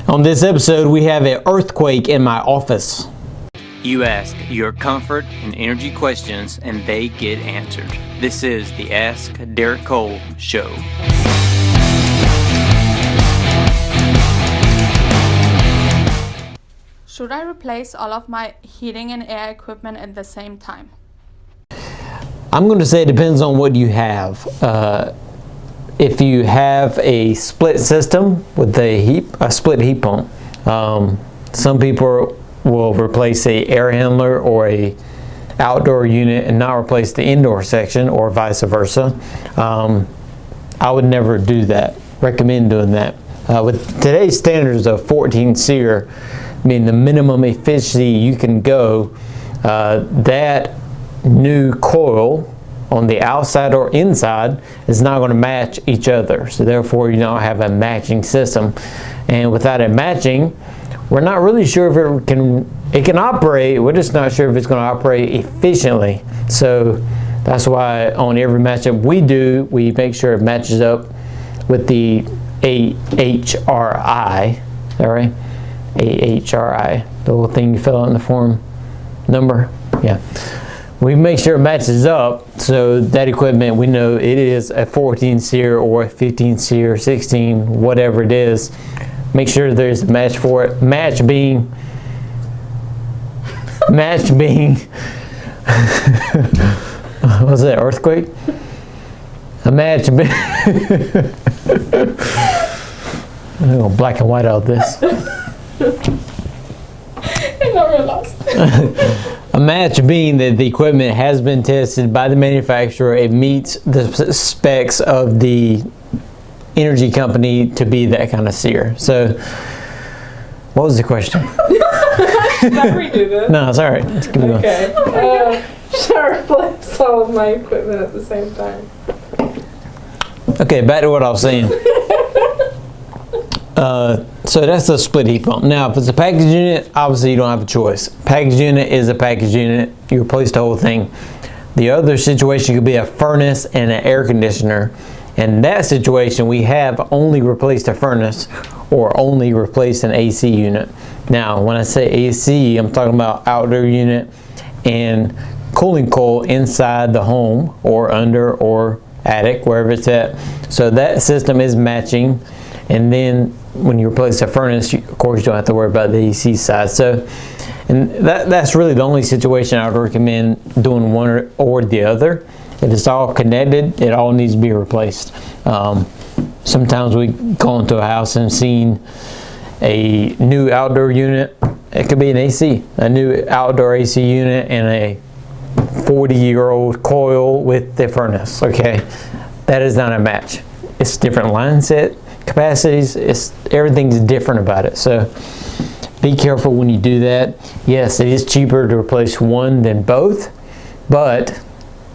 On this episode, we have an earthquake in my office. You ask your comfort and energy questions, and they get answered. This is the Ask Derek Cole Show. Should I replace all of my heating and air equipment at the same time? I'm going to say it depends on what you have. If you have a split system with a split heat pump, some people will replace a air handler or a outdoor unit and not replace the indoor section, or vice versa. I would never do that. Recommend doing that. With today's standards of 14 SEER, I mean the minimum efficiency you can go, that new coil on the outside or inside is not going to match each other. So therefore you don't have a matching system. And without it matching, we're not really sure if it can operate. We're just not sure if it's going to operate efficiently. So that's why on every matchup we do, we make sure it matches up with the AHRI. All right, AHRI, the little thing you fill out in the form number. Yeah, we make sure it matches up, so that equipment, we know it is a 14 SEER or a 15 SEER, 16, whatever it is. Make sure there's a match for it. Match being what's that, earthquake? A match being I'm going black and white out this. A match being that the equipment has been tested by the manufacturer. It meets the specs of the energy company to be that kind of SEER. So, what was the question? Should I redo this? No, it's all right. Let's keep going. Okay. Should I replace all of my equipment at the same time? Okay, back to what I was saying. So that's a split heat pump. Now, if it's a package unit, obviously you don't have a choice. Package unit is a package unit. You replace the whole thing. The other situation could be a furnace and an air conditioner. In that situation, we have only replaced a furnace or only replaced an AC unit. Now, when I say AC, I'm talking about outdoor unit and cooling coil inside the home or under or attic, wherever it's at. So that system is matching. And then when you replace a furnace, of course, you don't have to worry about the AC side. So, and that's really the only situation I would recommend doing one or the other. If it's all connected, it all needs to be replaced. Sometimes we go into a house and seen a new outdoor unit. It could be an AC, a new outdoor AC unit and a 40-year-old coil with the furnace. Okay, that is not a match. It's different line set capacities. Everything's different about it. So be careful when you do that. Yes, it is cheaper to replace one than both, but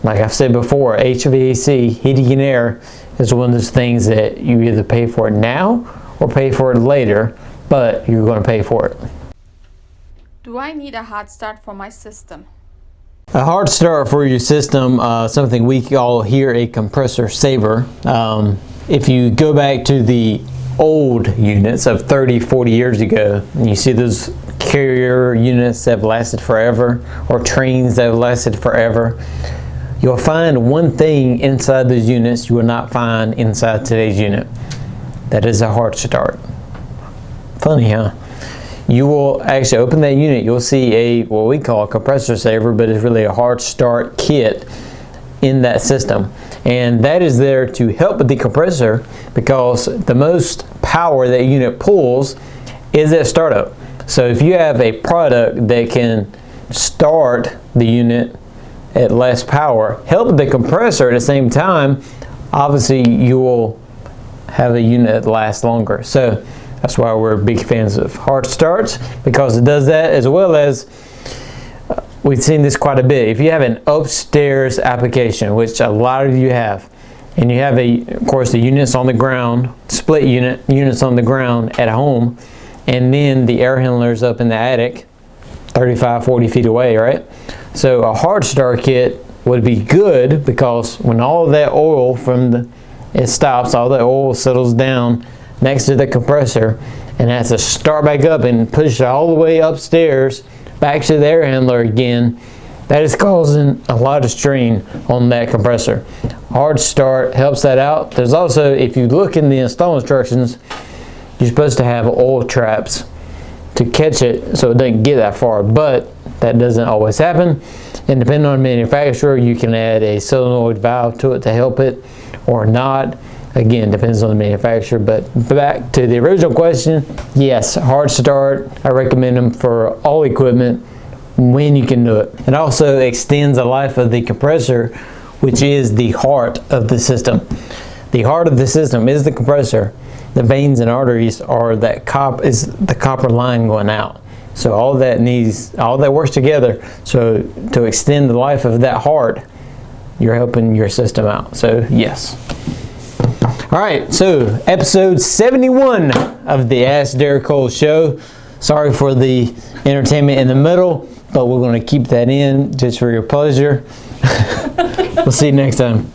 like I've said before, HVAC, heating and air, is one of those things that you either pay for it now or pay for it later, but you're going to pay for it. Do I need a hot start for my system? A hard start for your system, something we call here a compressor saver. If you go back to the old units of 30, 40 years ago, and you see those carrier units that have lasted forever, or trains that have lasted forever, you'll find one thing inside those units you will not find inside today's unit. That is a hard start. Funny, huh? You will actually open that unit, you'll see what we call a compressor saver, but it's really a hard start kit in that system. And that is there to help with the compressor, because the most power that unit pulls is at startup. So if you have a product that can start the unit at less power, help the compressor at the same time, obviously you will have a unit that lasts longer. So that's why we're big fans of hard starts, because it does that, as well as we've seen this quite a bit. If you have an upstairs application, which a lot of you have, and you have of course the units on the ground, split units on the ground at home, and then the air handlers up in the attic 35, 40 feet away, right? So a hard start kit would be good, because when all of that oil it stops, all that oil settles down next to the compressor, and it has to start back up and push all the way upstairs back to the air handler again. That is causing a lot of strain on that compressor. Hard start helps that out. There's also, if you look in the install instructions, you're supposed to have oil traps to catch it so it doesn't get that far, but that doesn't always happen. And depending on the manufacturer, you can add a solenoid valve to it to help it or not. Again, depends on the manufacturer. But back to the original question, yes, hard start. I recommend them for all equipment when you can do it. It also extends the life of the compressor, which is the heart of the system. The heart of the system is the compressor. The veins and arteries are the copper line going out. So all that works together. So to extend the life of that heart, you're helping your system out. So yes. All right, so episode 71 of the Ask Derek Cole show. Sorry for the entertainment in the middle, but we're going to keep that in just for your pleasure. We'll see you next time.